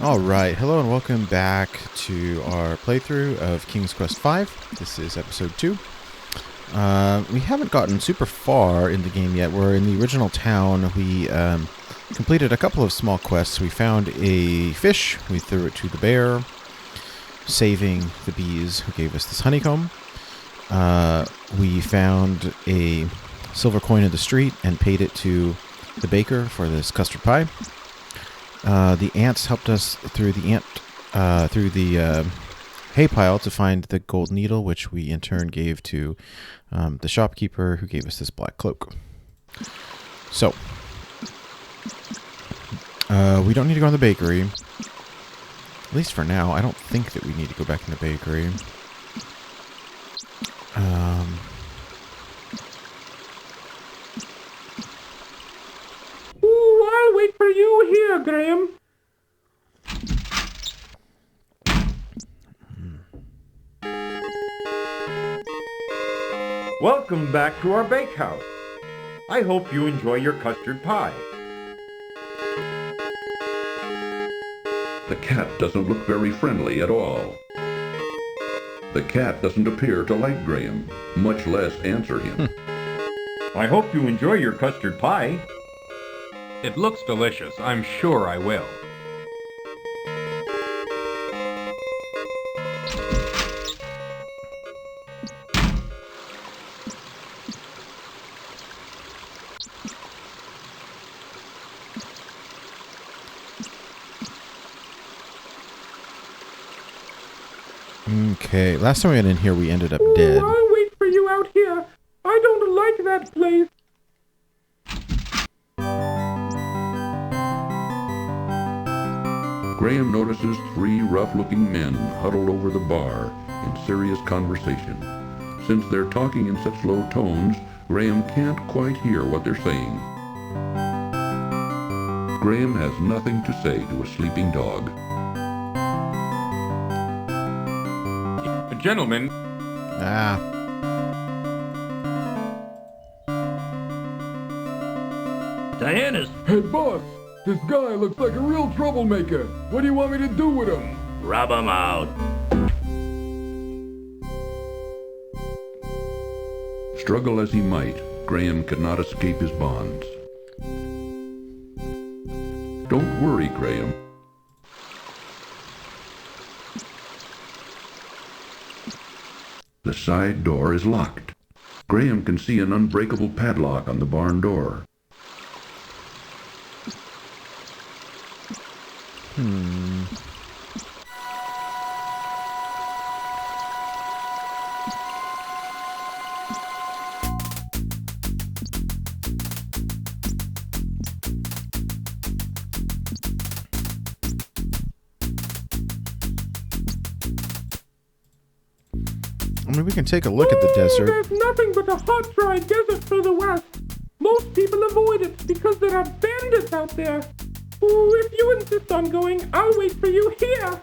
Alright, hello and welcome back to our playthrough of King's Quest V. This is episode 2. We haven't gotten super far in the game yet. We're in the original town. We completed a couple of small quests. We found a fish. We threw it to the bear, saving the bees who gave us this honeycomb. We found a silver coin in the street and paid it to the baker for this custard pie. The ants helped us through the hay pile to find the gold needle, which we in turn gave to the shopkeeper who gave us this black cloak. So, we don't need to go in the bakery. At least for now. I don't think that we need to go back in the bakery. Ooh, I'll wait for you here, Graham. Welcome back to our bakehouse. I hope you enjoy your custard pie. The cat doesn't look very friendly at all. The cat doesn't appear to like Graham, much less answer him. I hope you enjoy your custard pie. It looks delicious. I'm sure I will. Okay, last time we went in here, we ended up dead. I'll wait for you out here. I don't like that place. Graham notices three rough-looking men huddled over the bar in serious conversation. Since they're talking in such low tones, Graham can't quite hear what they're saying. Graham has nothing to say to a sleeping dog. Gentlemen, Diana's. Hey boss, this guy looks like a real troublemaker. What do you want me to do with him? Rub 'em out. Struggle as he might, Graham could not escape his bonds. Don't worry, Graham. The side door is locked. Graham can see an unbreakable padlock on the barn door. I mean, we can take a look at the desert. There's nothing but a hot, dry desert for the west. Most people avoid it because there are bandits out there. Ooh, if you insist on going, I'll wait for you here.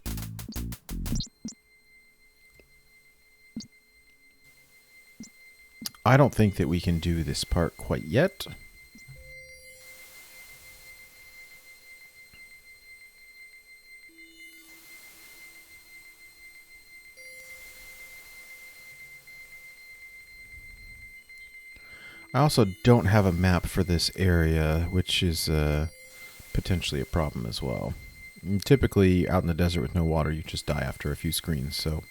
I don't think that we can do this part quite yet. I also don't have a map for this area, which is potentially a problem as well. And typically, out in the desert with no water, you just die after a few screens, so...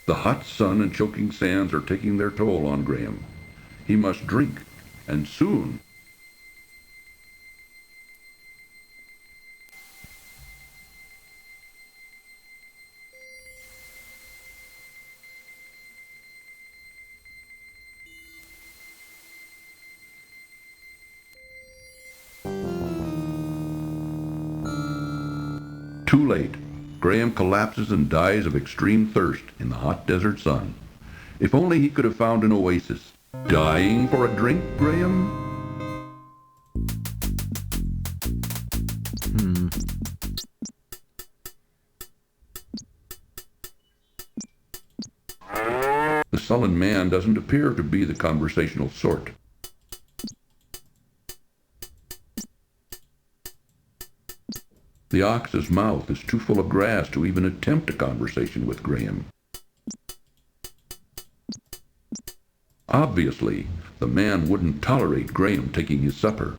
The hot sun and choking sands are taking their toll on Graham. He must drink, and soon. Too late. Graham collapses and dies of extreme thirst in the hot desert sun. If only he could have found an oasis. Dying for a drink, Graham? The sullen man doesn't appear to be the conversational sort. The ox's mouth is too full of grass to even attempt a conversation with Graham. Obviously, the man wouldn't tolerate Graham taking his supper.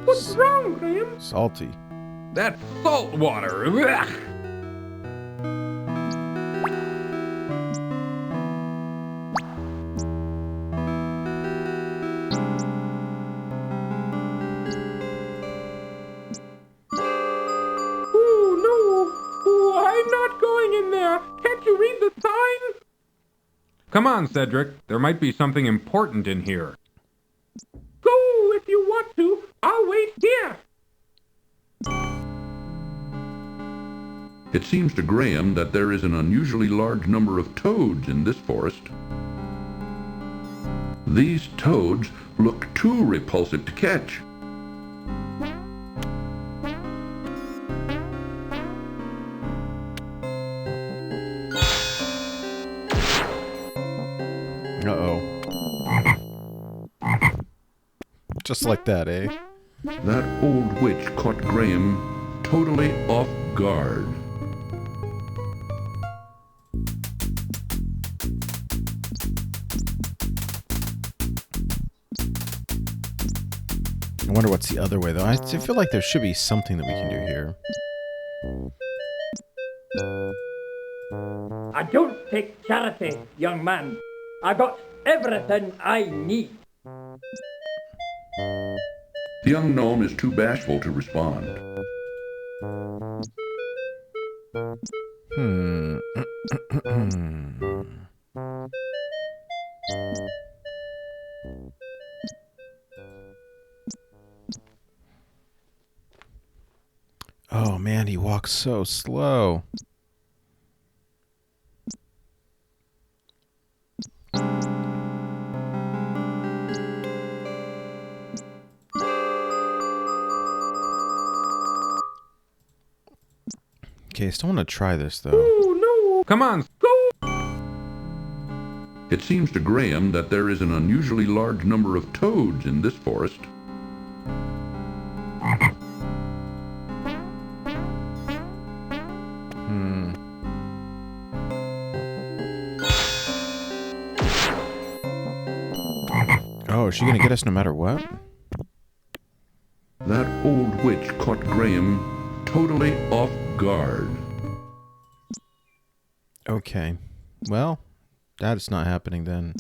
What's wrong, Graham? Salty. That salt water. Ugh. Oh, no. Oh, I'm not going in there. Can't you read the sign? Come on, Cedric. There might be something important in here. Go if you want to. I'll wait here. It seems to Graham that there is an unusually large number of toads in this forest. These toads look too repulsive to catch. Uh-oh. Just like that, eh? That old witch caught Graham totally off guard. I wonder what's the other way, though. I feel like there should be something that we can do here. I don't take charity, young man. I got everything I need. The young gnome is too bashful to respond. Oh, man, he walks so slow. Okay, I still want to try this, though. Oh, no. Come on. It seems to Graham that there is an unusually large number of toads in this forest. Oh, is she gonna get us no matter what? That old witch caught Graham totally off guard. Okay. Well, that's not happening then.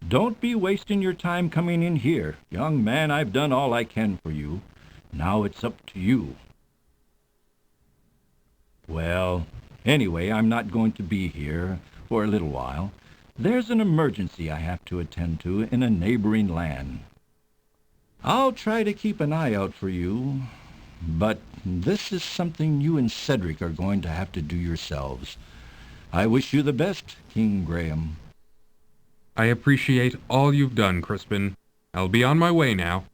Don't be wasting your time coming in here. Young man, I've done all I can for you. Now it's up to you. Well, anyway, I'm not going to be here for a little while. There's an emergency I have to attend to in a neighboring land. I'll try to keep an eye out for you, but this is something you and Cedric are going to have to do yourselves. I wish you the best, King Graham. I appreciate all you've done, Crispin. I'll be on my way now.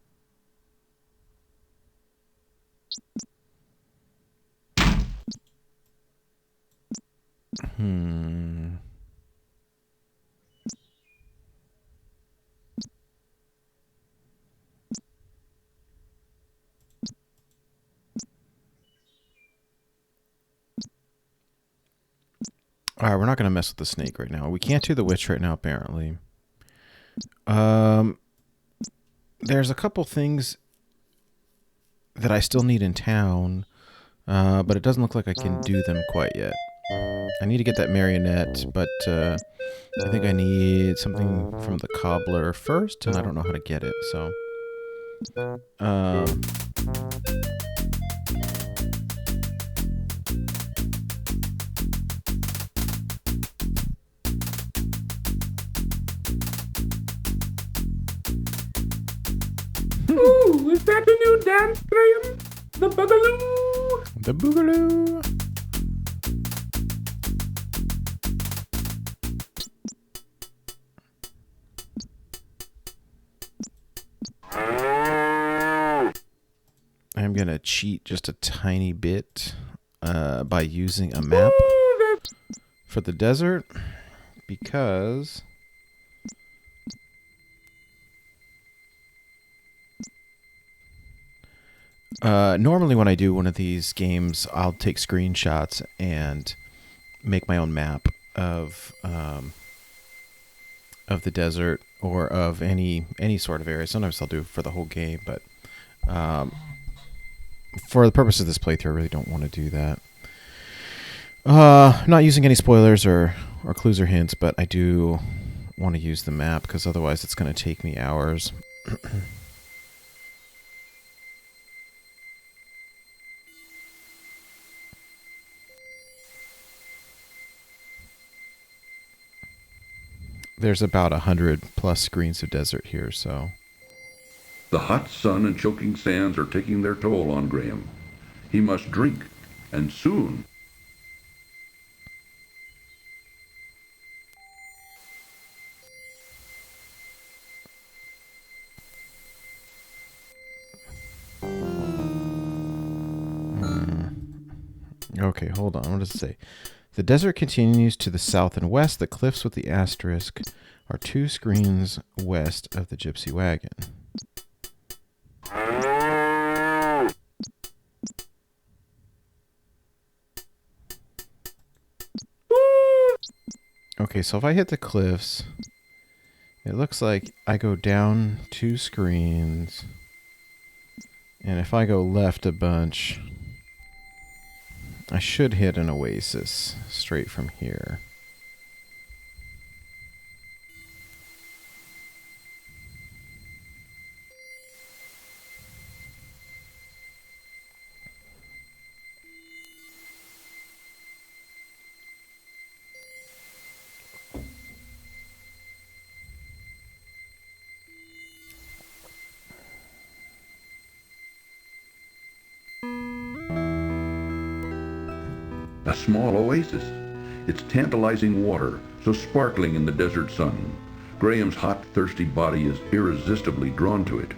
Alright, we're not going to mess with the snake right now. We can't do the witch right now, apparently. There's a couple things that I still need in town, but it doesn't look like I can do them quite yet. I need to get that marionette, but I think I need something from the cobbler first, and I don't know how to get it, so... Ooh, is that a new dance, Graham? The Boogaloo? The Boogaloo! I'm gonna cheat just a tiny bit by using a map for the desert, because normally when I do one of these games, I'll take screenshots and make my own map of the desert or of any sort of area. Sometimes I'll do it for the whole game, but for the purpose of this playthrough, I really don't want to do that. Not using any spoilers or clues or hints, but I do want to use the map because otherwise it's going to take me hours. There's about 100+ screens of desert here, so... The hot sun and choking sands are taking their toll on Graham. He must drink, and soon. Okay, hold on. What does it say? The desert continues to the south and west. The cliffs with the asterisk are 2 screens west of the gypsy wagon. Okay, so if I hit the cliffs, it looks like I go down 2 screens. And if I go left a bunch, I should hit an oasis straight from here. A small oasis. Its tantalizing water, so sparkling in the desert sun. Graham's hot, thirsty body is irresistibly drawn to it.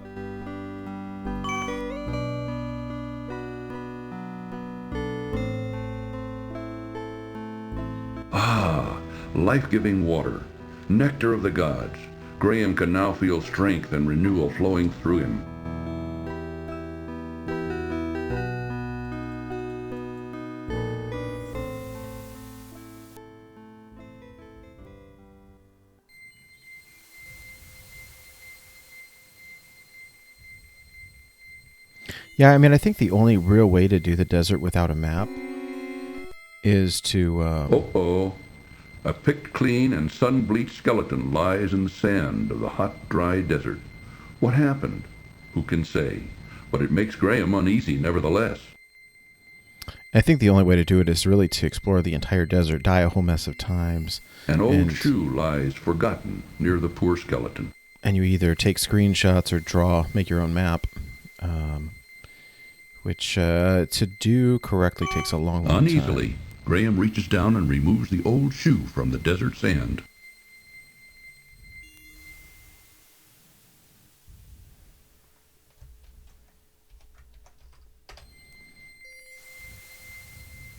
Ah, life-giving water, nectar of the gods. Graham can now feel strength and renewal flowing through him. Yeah, I mean, I think the only real way to do the desert without a map is to... Uh-oh. A picked clean and sun-bleached skeleton lies in the sand of the hot, dry desert. What happened? Who can say? But it makes Graham uneasy nevertheless. I think the only way to do it is really to explore the entire desert, die a whole mess of times. An old shoe lies forgotten near the poor skeleton. And you either take screenshots or make your own map. Which, to do correctly, takes a long time. Uneasily, Graham reaches down and removes the old shoe from the desert sand.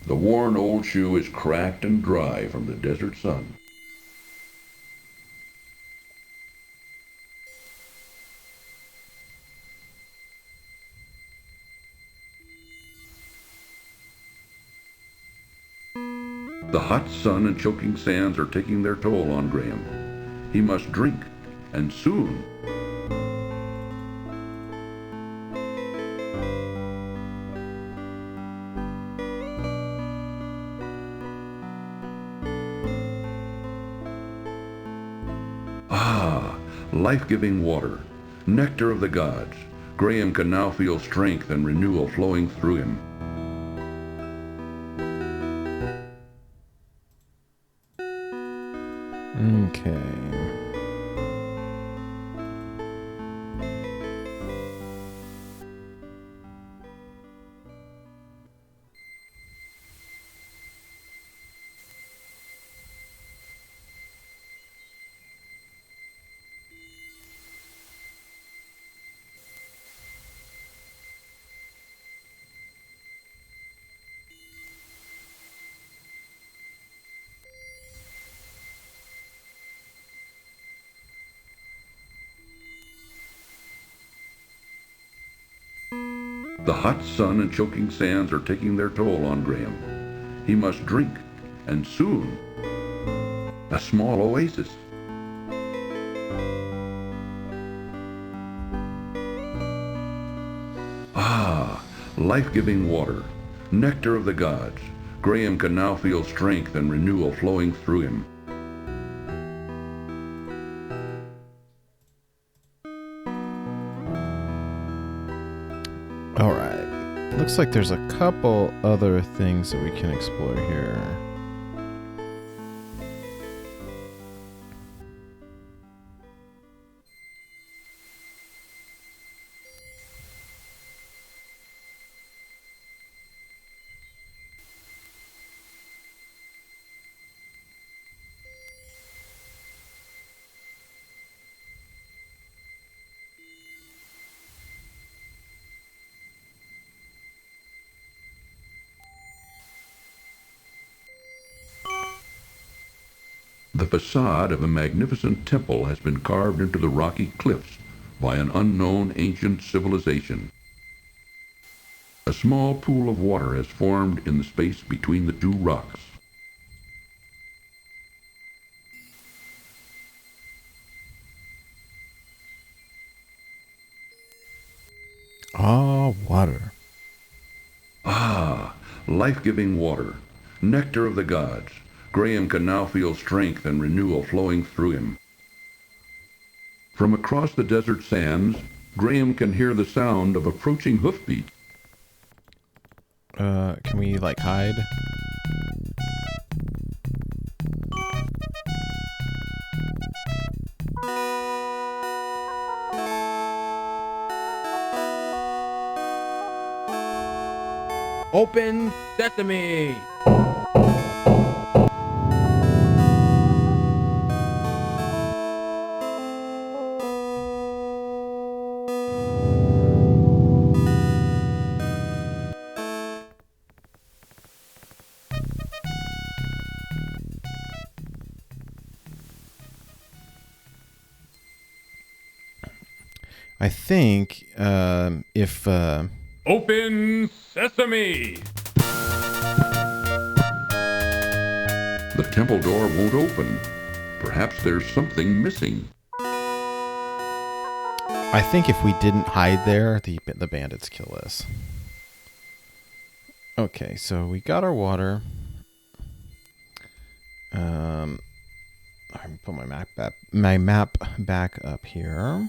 The worn old shoe is cracked and dry from the desert sun. The hot sun and choking sands are taking their toll on Graham. He must drink, and soon. Ah, life-giving water, nectar of the gods. Graham can now feel strength and renewal flowing through him. Okay. The hot sun and choking sands are taking their toll on Graham. He must drink, and soon. A small oasis. Ah, life-giving water, nectar of the gods. Graham can now feel strength and renewal flowing through him. All right. Looks like there's a couple other things that we can explore here. The facade of a magnificent temple has been carved into the rocky cliffs by an unknown ancient civilization. A small pool of water has formed in the space between the two rocks. Ah, water. Ah, life-giving water, nectar of the gods. Graham can now feel strength and renewal flowing through him. From across the desert sands, Graham can hear the sound of approaching hoofbeats. Can we, like, hide? Open sesame! I think, if, Open sesame! The temple door won't open. Perhaps there's something missing. I think if we didn't hide there, the bandits kill us. Okay, so we got our water. I'm gonna put my map back up here.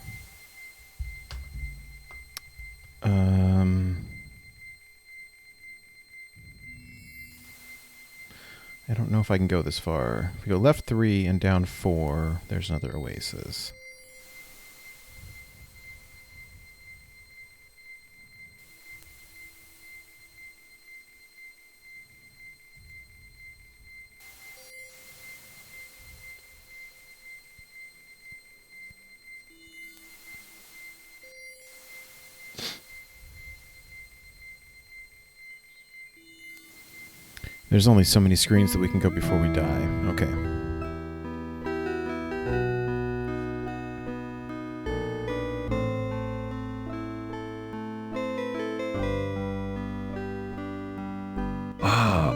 I don't know if I can go this far. If we go left 3 and down 4, there's another oasis. There's only so many screens that we can go before we die. Okay. Ah,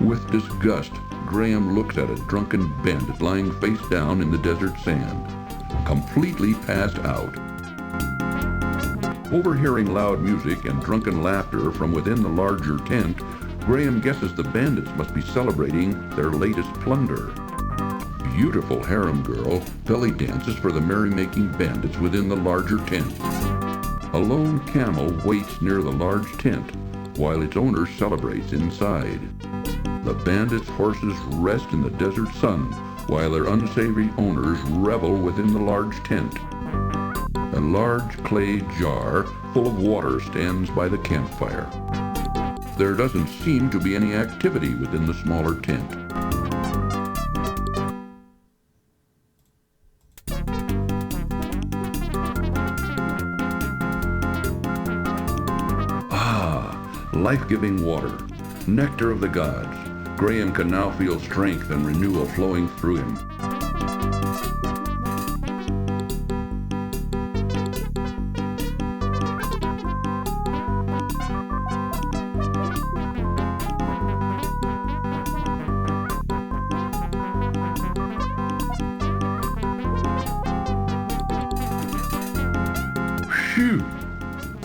With disgust, Graham looks at a drunken bandit lying face down in the desert sand, completely passed out. Overhearing loud music and drunken laughter from within the larger tent, Graham guesses the bandits must be celebrating their latest plunder. Beautiful harem girl belly dances for the merrymaking bandits within the larger tent. A lone camel waits near the large tent while its owner celebrates inside. The bandits' horses rest in the desert sun while their unsavory owners revel within the large tent. A large clay jar full of water stands by the campfire. There doesn't seem to be any activity within the smaller tent. Life-giving water, nectar of the gods. Graham can now feel strength and renewal flowing through him. Phew!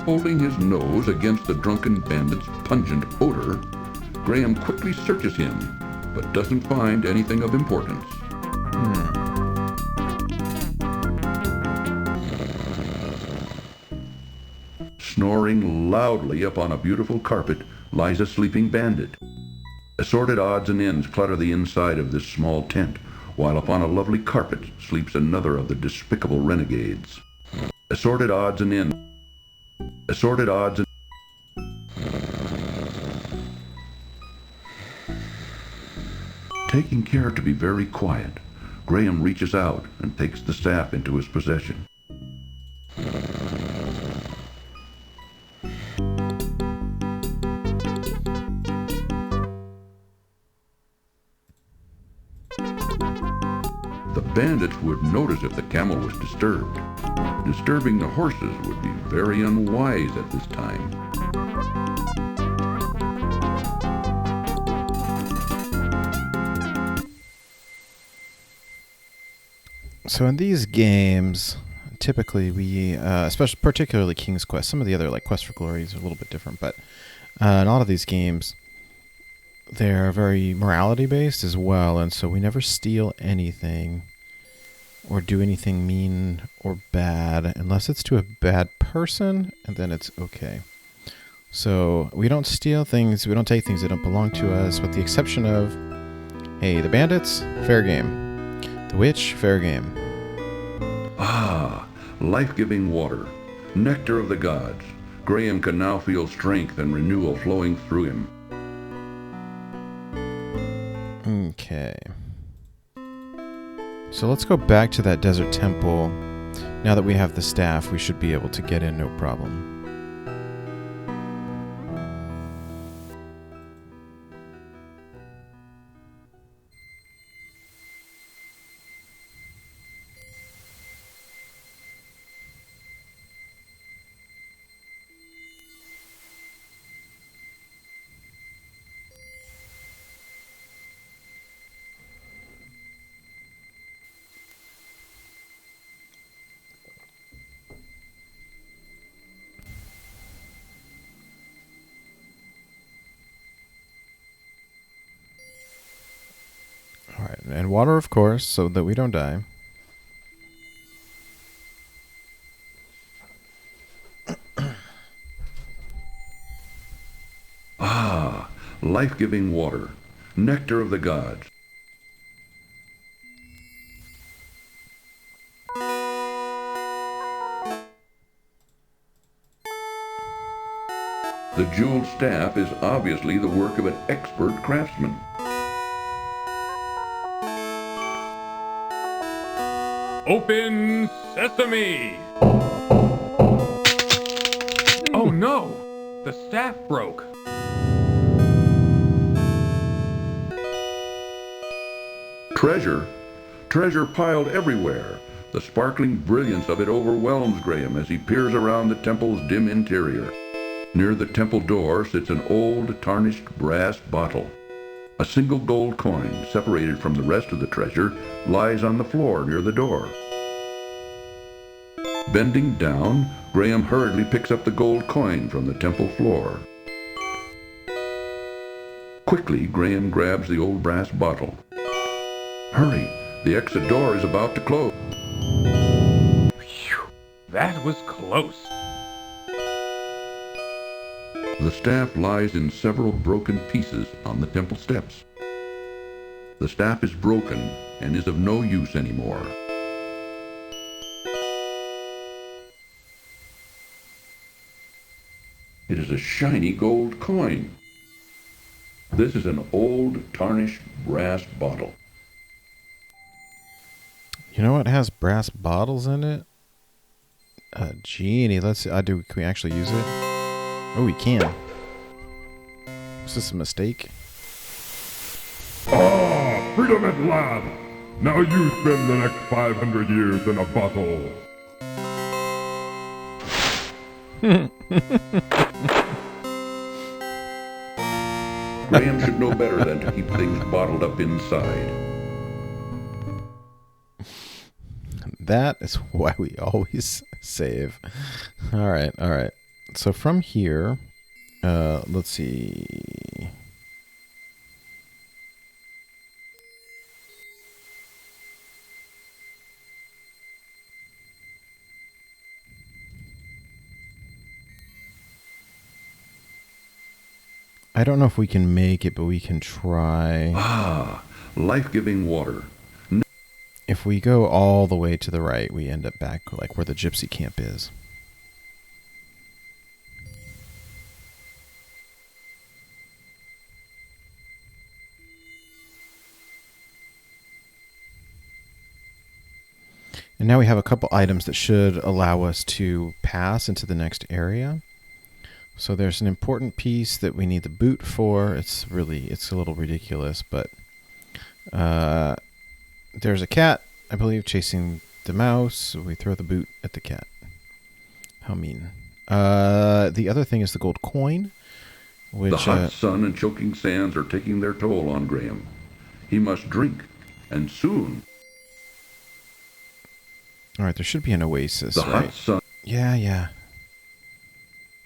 Holding his nose against the drunken bandit's pungent odor, Graham quickly searches him, but doesn't find anything of importance. Snoring loudly upon a beautiful carpet lies a sleeping bandit. Assorted odds and ends clutter the inside of this small tent, while upon a lovely carpet sleeps another of the despicable renegades. Assorted odds and ends. Assorted odds and... Taking care to be very quiet, Graham reaches out and takes the staff into his possession. The bandits would notice if the camel was disturbed. Disturbing the horses would be very unwise at this time. So in these games, typically we, especially particularly King's Quest, some of the other like Quest for Glories are a little bit different, but in a lot of these games, they're very morality based as well, and so we never steal anything or do anything mean or bad unless it's to a bad person, and then it's okay. So we don't steal things, we don't take things that don't belong to us, with the exception of, hey, the bandits, fair game. The witch, fair game. Ah, life-giving water, nectar of the gods. Graham can now feel strength and renewal flowing through him. Okay. So let's go back to that desert temple. Now that we have the staff, we should be able to get in no problem. Alright, and water, of course, so that we don't die. Ah, life-giving water, nectar of the gods. The jeweled staff is obviously the work of an expert craftsman. Open sesame! Oh no! The staff broke. Treasure? Treasure piled everywhere. The sparkling brilliance of it overwhelms Graham as he peers around the temple's dim interior. Near the temple door sits an old, tarnished brass bottle. A single gold coin, separated from the rest of the treasure, lies on the floor near the door. Bending down, Graham hurriedly picks up the gold coin from the temple floor. Quickly, Graham grabs the old brass bottle. Hurry! The exit door is about to close. Phew, that was close. The staff lies in several broken pieces on the temple steps. The staff is broken and is of no use anymore. It is a shiny gold coin. This is an old, tarnished brass bottle. You know what has brass bottles in it? A genie. Let's see. Can we actually use it? Oh, we can. Is this a mistake? Ah, freedom at last! Now you spend the next 500 years in a bottle. Graham should know better than to keep things bottled up inside. That is why we always save. All right. So from here, let's see. I don't know if we can make it, but we can try. Ah, life-giving water. If we go all the way to the right, we end up back like where the gypsy camp is. And now we have a couple items that should allow us to pass into the next area. So there's an important piece that we need the boot for. It's a little ridiculous, but there's a cat, I believe, chasing the mouse. So we throw the boot at the cat. How mean. The other thing is the gold coin. Which, the hot sun and choking sands are taking their toll on Graham. He must drink, and soon. All right, there should be an oasis, The right? hot sun. Yeah.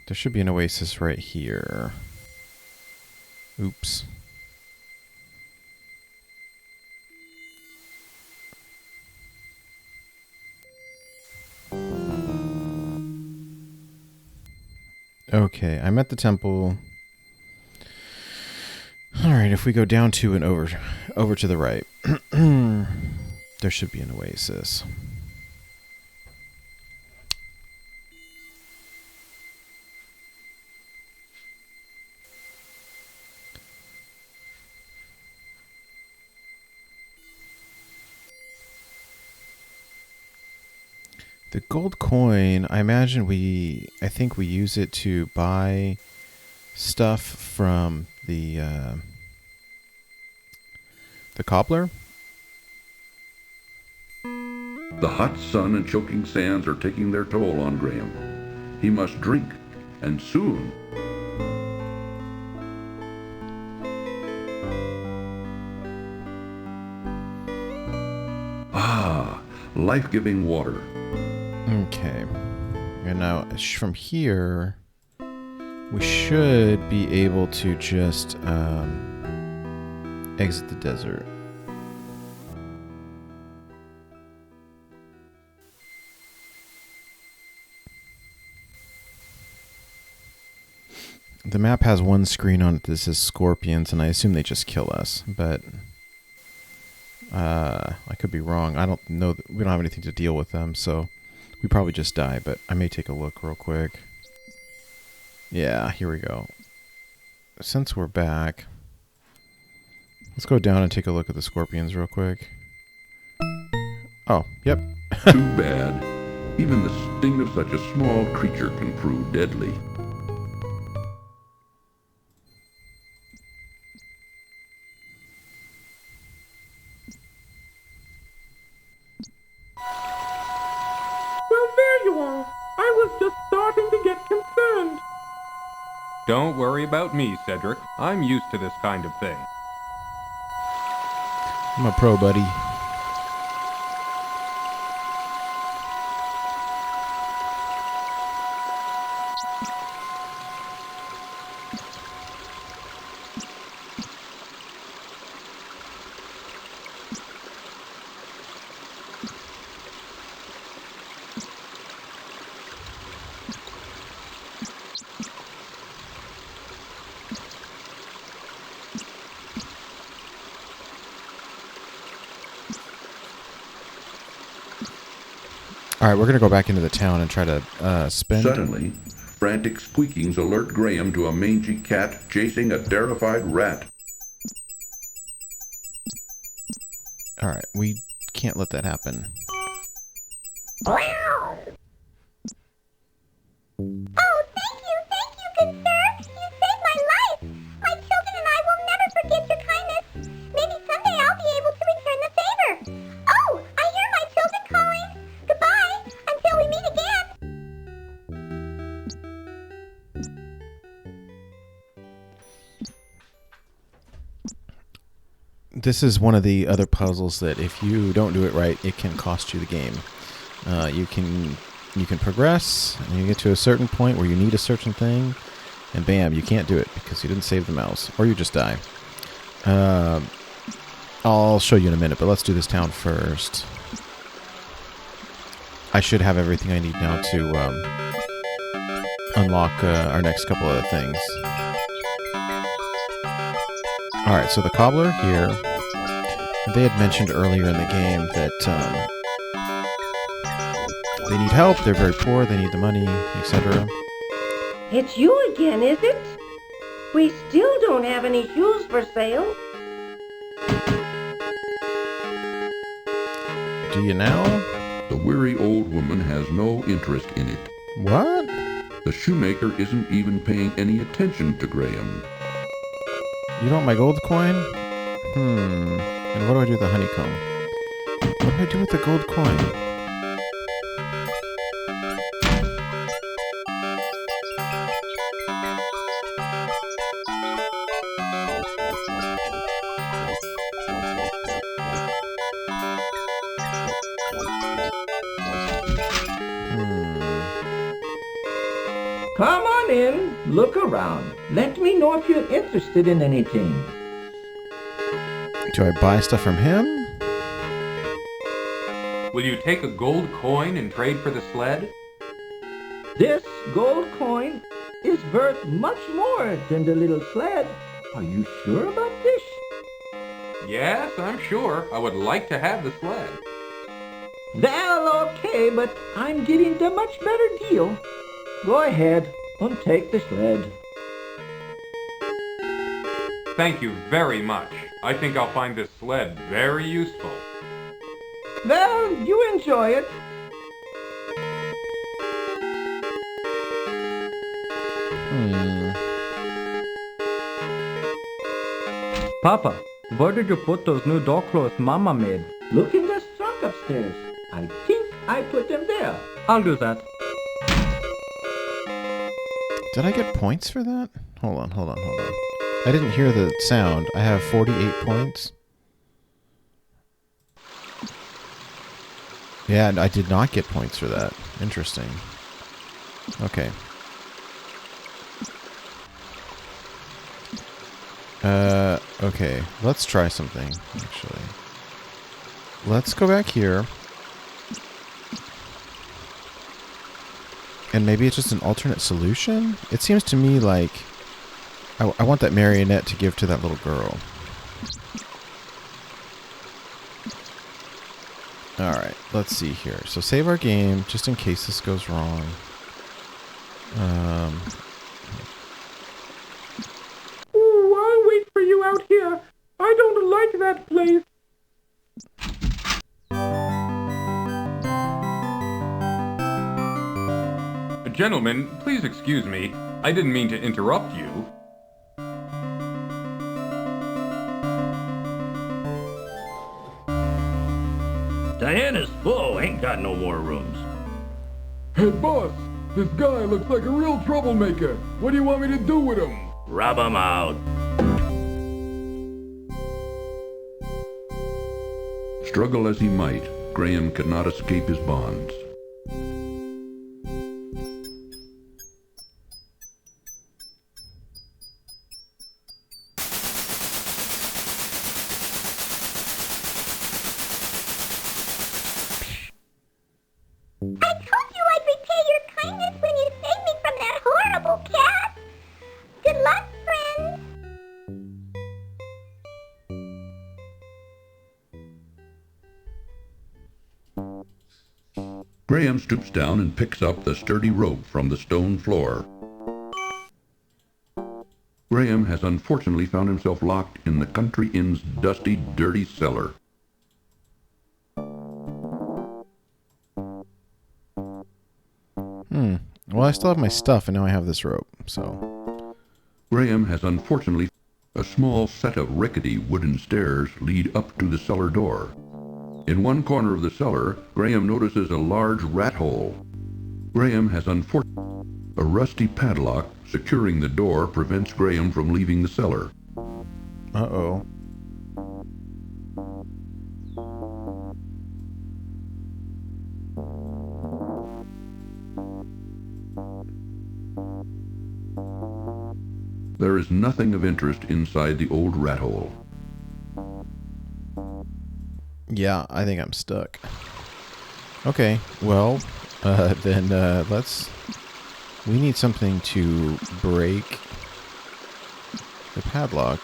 There should be an oasis right here. Oops. Okay, I'm at the temple. Alright, if we go down to and over to the right, there should be an oasis. The gold coin, I think we use it to buy stuff from the cobbler. The hot sun and choking sands are taking their toll on Graham. He must drink, and soon. Ah, life-giving water. Okay. And now from here, we should be able to just exit the desert. The map has one screen on it that says scorpions, and I assume they just kill us, but I could be wrong. I don't know. We don't have anything to deal with them, so we probably just die, but I may take a look real quick. Yeah, here we go. Since we're back, let's go down and take a look at the scorpions real quick. Oh, yep. Too bad. Even the sting of such a small creature can prove deadly. Well, there you are. I was just starting to get concerned. Don't worry about me, Cedric. I'm used to this kind of thing. I'm a pro, buddy. All right, we're going to go back into the town and try to spend... Suddenly, frantic squeakings alert Graham to a mangy cat chasing a terrified rat. All right, we can't let that happen. Oh, thank you, good sir. You saved my life. My children and I will never forget your kindness. Maybe someday I'll be able to return the favor. Oh, I hear my children calling. Goodbye, until we meet again. This is one of the other puzzles that if you don't do it right, it can cost you the game. You can progress, and you get to a certain point where you need a certain thing, and bam, you can't do it because you didn't save the mouse, or you just die. I'll show you in a minute, but let's do this town first. I should have everything I need now to unlock our next couple of things. Alright, so the cobbler here, they had mentioned earlier in the game that they need help, they're very poor, they need the money, etc. It's you again, is it? We still don't have any shoes for sale. Do you now? The weary old woman has no interest in it. What? The shoemaker isn't even paying any attention to Graham. You want my gold coin? And what do I do with the honeycomb? What do I do with the gold coin? Come on in, look around. Let me know if you're interested in anything. Do I buy stuff from him? Will you take a gold coin and trade for the sled? This gold coin is worth much more than the little sled. Are you sure about this? Yes, I'm sure. I would like to have the sled. Well, okay, but I'm getting the much better deal. Go ahead and take the sled. Thank you very much. I think I'll find this sled very useful. Well, you enjoy it. Papa, where did you put those new dog clothes Mama made? Look in the trunk upstairs. I think I put them there. I'll do that. Did I get points for that? Hold on. I didn't hear the sound. I have 48 points. Yeah, I did not get points for that. Interesting. Okay. Okay. Let's try something, actually. Let's go back here. And maybe it's just an alternate solution? It seems to me like I want that marionette to give to that little girl. Alright, let's see here. So save our game, just in case this goes wrong. Ooh, I'll wait for you out here. I don't like that place. Gentlemen, please excuse me. I didn't mean to interrupt you. Diana's full, ain't got no more rooms. Hey, boss, this guy looks like a real troublemaker. What do you want me to do with him? Rub 'em out. Struggle as he might, Graham could not escape his bonds. I told you I'd repay your kindness when you saved me from that horrible cat. Good luck, friends. Graham stoops down and picks up the sturdy rope from the stone floor. Graham has unfortunately found himself locked in the country inn's dusty, dirty cellar. Well, I still have my stuff, and now I have this rope, so... Graham has unfortunately... A small set of rickety wooden stairs lead up to the cellar door. In one corner of the cellar, Graham notices a large rat hole. Graham has unfortunately... A rusty padlock securing the door prevents Graham from leaving the cellar. Uh-oh. There is nothing of interest inside the old rat hole. Yeah, I think I'm stuck. Okay, well, then let's... We need something to break the padlock.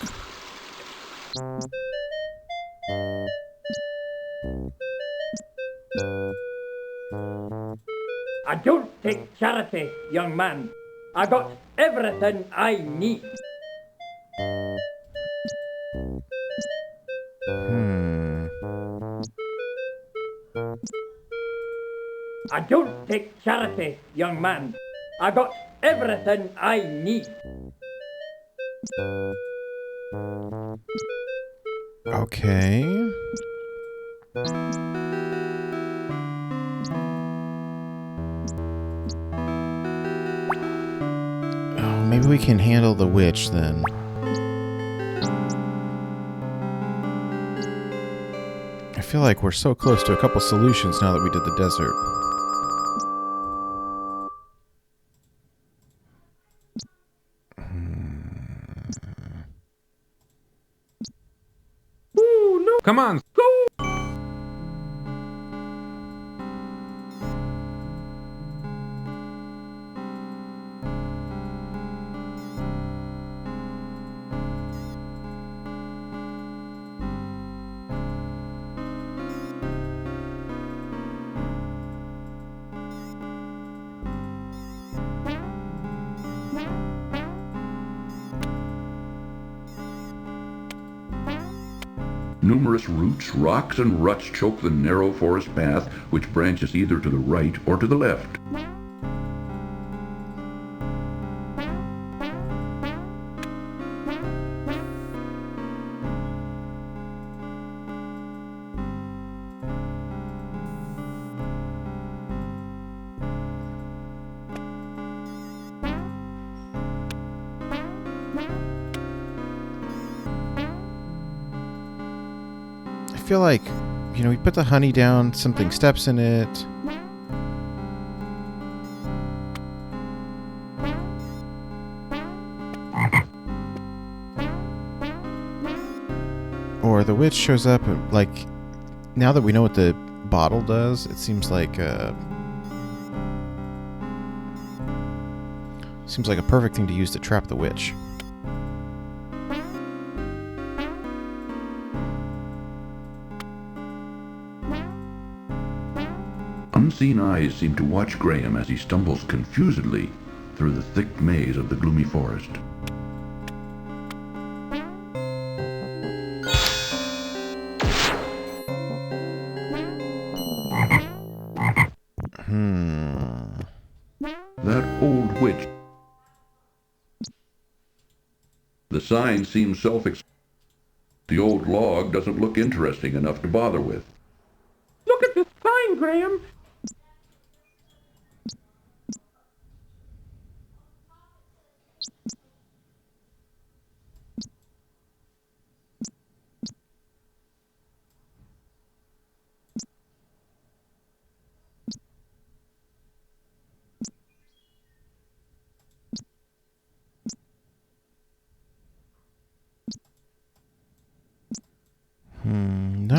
I don't take charity, young man. I got everything I need. I don't take charity, young man. I got everything I need. Okay. Oh, maybe we can handle the witch then. I feel like we're so close to a couple solutions now that we did the desert. Come on! Numerous roots, rocks, and ruts choke the narrow forest path, which branches either to the right or to the left. I feel like, we put the honey down, something steps in it. Or the witch shows up, like, now that we know what the bottle does, it seems like a perfect thing to use to trap the witch. Unseen eyes seem to watch Graham as he stumbles confusedly through the thick maze of the gloomy forest. That old witch. The sign seems self-explanatory. The old log doesn't look interesting enough to bother with. Look at this sign, Graham.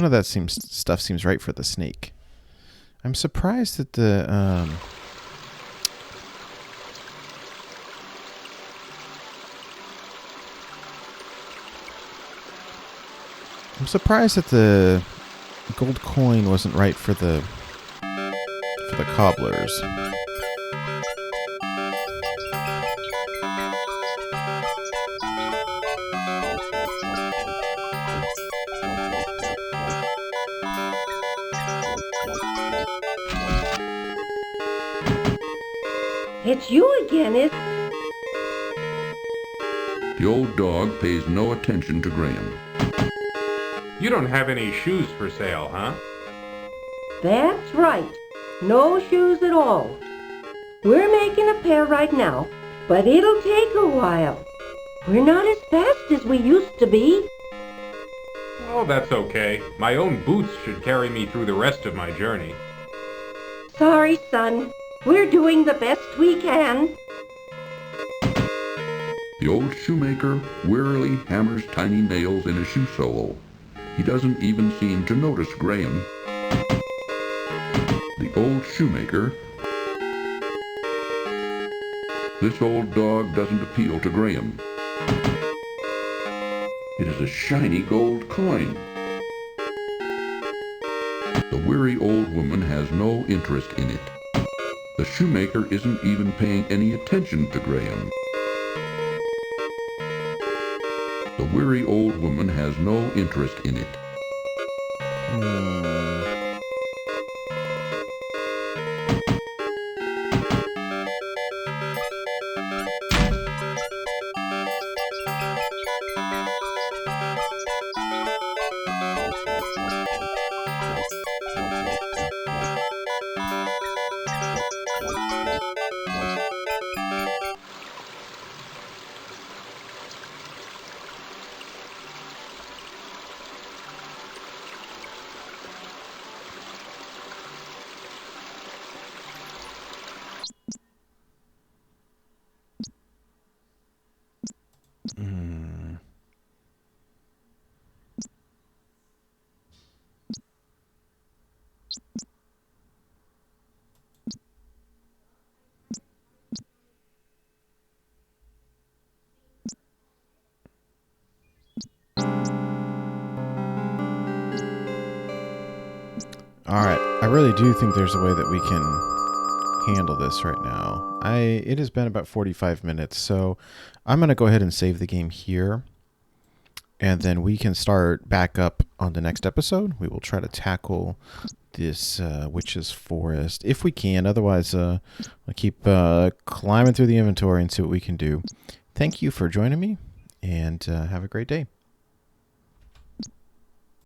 none of that stuff seems right for the snake. I'm surprised that the gold coin wasn't right for the cobblers. It's you again, is The old dog pays no attention to Graham. You don't have any shoes for sale, huh? That's right. No shoes at all. We're making a pair right now, but it'll take a while. We're not as fast as we used to be. Oh, that's okay. My own boots should carry me through the rest of my journey. Sorry, son. We're doing the best we can. The old shoemaker wearily hammers tiny nails in a shoe sole. He doesn't even seem to notice Graham. The old shoemaker. This old dog doesn't appeal to Graham. It is a shiny gold coin. The weary old woman has no interest in it. The shoemaker isn't even paying any attention to Graham. The weary old woman has no interest in it. Alright, I really do think there's a way that we can handle this right now. It has been about 45 minutes, so I'm going to go ahead and save the game here. And then we can start back up on the next episode. We will try to tackle this witch's forest if we can. Otherwise, I'll keep climbing through the inventory and see what we can do. Thank you for joining me, and have a great day.